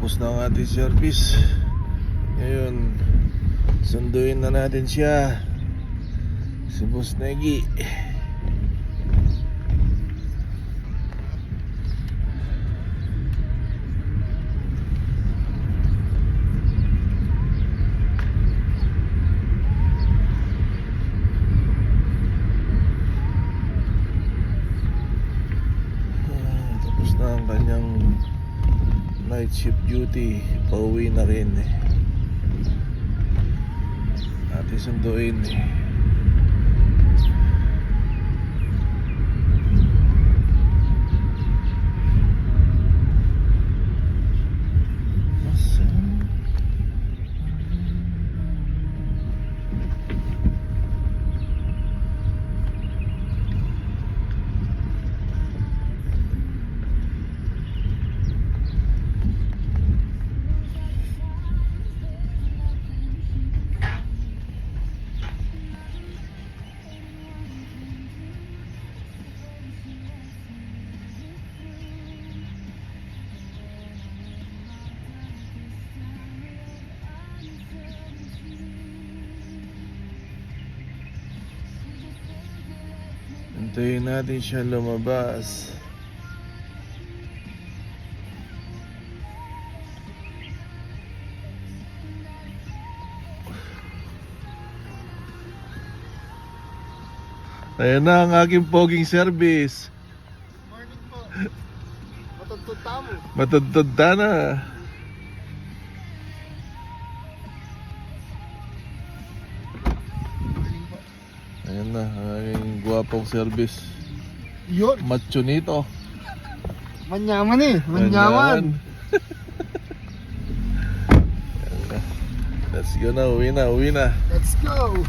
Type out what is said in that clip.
Tapos na ang ating service. Ngayon, sunduin na natin siya, si Boss Negi. Tapos na ang kanyang night shift duty. Pauwi na rin ating sunduin Hintayin natin siya lumabas. Ayan na ang aking poging service. Morning po. Matuntun tamo. Matuntun na. Morning po. Ayan na ang aking guwapong service. Yun. Macho nito. Manyaman eh. Manyaman. Ayan na. Let's go na, uwi na. Let's go.